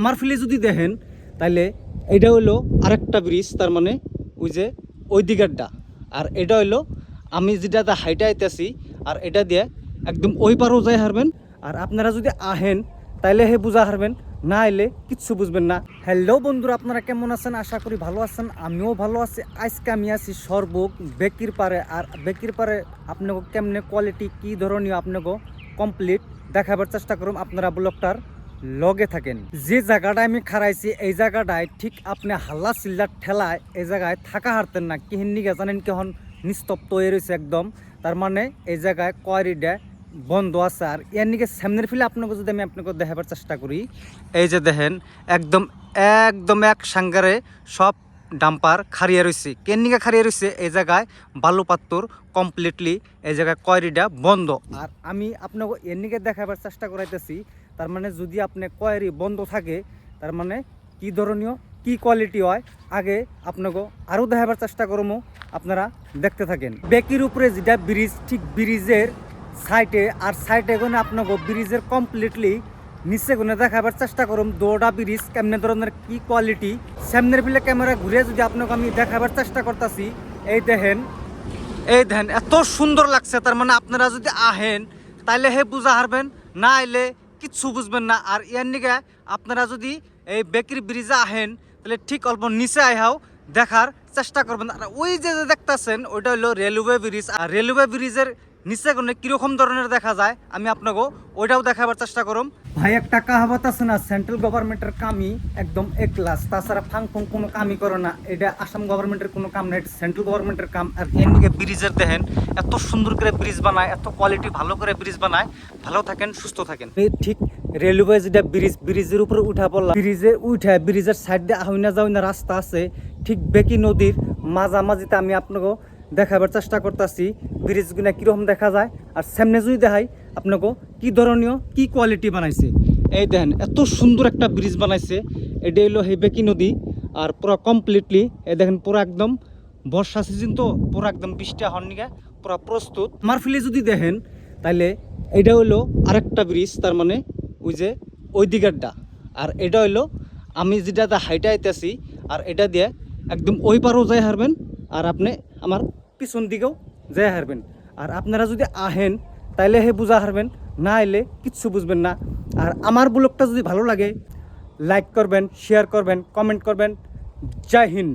আমার ফিলে যদি দেখেন তাহলে এটা হইলো আরেকটা ব্রিজ, তার মানে ওই যে ওই দিকেরটা। আর এটা হইলো আমি যেটাতে হাইটে আইতেছি, আর এটা দিয়ে একদম ওই পারও যাই হারবেন। আর আপনারা যদি আহেন তাইলে হে বুঝা হারবেন, না এলে কিচ্ছু বুঝবেন না। হ্যালো বন্ধুরা, আপনারা কেমন আছেন? আশা করি ভালো আছেন, আমিও ভালো আছি। আজকে আমি আছি সর্বক বেকির পারে। আর বেকির পারে আপনাকে কেমনে কোয়ালিটি কী ধরনীয় আপনাকে কমপ্লিট দেখাবার চেষ্টা করুন। আপনারা ব্লগটার লগে থাকেন। যে জায়গাটায় আমি খারাইছি এই জায়গাটায় ঠিক আপনি হাল্লা চিল্লার ঠেলায় এই জায়গায় থাকা হারতেন না। কিহিনিকে জানেন কেহন নিস্তব্ধ হয়ে রয়েছে একদম। তার মানে এই জায়গায় কোয়ারিটা বন্ধ আছে। আর এর নিকে সামনের ফিলে আপনাকে যদি আমি আপনাকে দেখাবার চেষ্টা করি, এই যে দেখেন একদম একদম এক সাঙ্গারে সব ডাম্পার খারিয়ে রয়েছে। কেনিকা খারিয়ে রয়েছে এই জায়গায় বালু পাত্তর কমপ্লিটলি এই জায়গায় কোয়ারিটা বন্ধ। আর আমি আপনাকে এর নিকে দেখাবার চেষ্টা করাইতেছি। তার মানে যদি আপনি কোয়ারি বন্ধ থাকে তার মানে কি ধরনীয় কি কোয়ালিটি হয় আগে আপনাকে আরও দেখাবার চেষ্টা করবো। আপনারা দেখতে থাকেন। বেকির উপরে যেটা ব্রিজ, ঠিক ব্রিজের সাইডে আর সাইডে গুনে আপনাকে ব্রিজের কমপ্লিটলি নিচে গুনে দেখাবার চেষ্টা করুন দোটা ব্রিজ কেমনে ধরনের কি কোয়ালিটি। সামনের ফিলে ক্যামেরা ঘুরে যদি আপনাকে আমি দেখাবার চেষ্টা করতেছি, এই দেখেন এত সুন্দর লাগছে। তার মানে আপনারা যদি আহেন তাইলে হে বুঝা হারবেন, না আইলে কিচ্ছু বুঝবেন না। আর ইয়ার নিকে আপনারা যদি এই বেকির ব্রিজে আহেন তাহলে ঠিক অল্প নিচে আইহাও দেখার চেষ্টা করবেন। আর ওই যে দেখতেছেন ওইটা হলো রেলওয়ে ব্রিজ। আর রেলওয়ে ব্রিজের নিচে কোনো কীরকম ধরনের দেখা যায় আমি আপনাকে ওইটাও দেখাবার চেষ্টা করুন। ভাই একটা কাহাবত আছে না, সেন্ট্রাল গভর্নমেন্টের কামই একদম এ ক্লাস, তাছাড়া ফাং ফুং কোনো কামই করে না। এটা আসাম গভর্নমেন্টের কোনো কাম না, এটা সেন্ট্রাল গভর্নমেন্টের কাম। আর এদিকে ব্রিজের দেখেন এত সুন্দর করে ব্রিজ বানায়, এত কোয়ালিটি ভালো করে ব্রিজ বানায়। ভালো থাকেন, সুস্থ থাকেন। ঠিক রেলওয়ে যেটা ব্রিজের উপরে উঠা পড়লাম, ব্রিজে উঠে ব্রিজের সাইড দিয়ে আহইনা যাওয়া রাস্তা আছে ঠিক বেকি নদীর মাঝামাঝিতে আমি আপনাকে দেখাবার চেষ্টা করতেছি ব্রিজগুলো কীরকম দেখা যায়। আর সামনে যদি দেখাই আপনাকে কি ধরনীয় কি কোয়ালিটি বানাইছে। এই দেখেন এত সুন্দর একটা ব্রিজ বানাইছে। এটা হলো এই বেকি নদী। আর পুরো কমপ্লিটলি এই দেখেন পুরো একদম বর্ষা সিজন তো পুরো একদম বৃষ্টি হওয়ার নিকে পুরো প্রস্তুত। আমার ফিলে যদি দেখেন তাহলে এটা হলো আরেকটা ব্রিজ, তার মানে ওই যে ওই দিকেরটা। আর এটা হলো আমি যেটাতে হাইটে আইতেছি, আর এটা দিয়ে একদম ওই পারও যাই হারবেন, আর আপনি আমার পিছন দিকেও যাই হারবেন। আর আপনারা যদি আহেন তাইলে হে বুঝা হারবেন, না এলে কিচ্ছু বুঝবেন না। আর আমার ব্লগটা যদি ভালো লাগে লাইক করবেন, শেয়ার করবেন, কমেন্ট করবেন। জয় হিন্দ।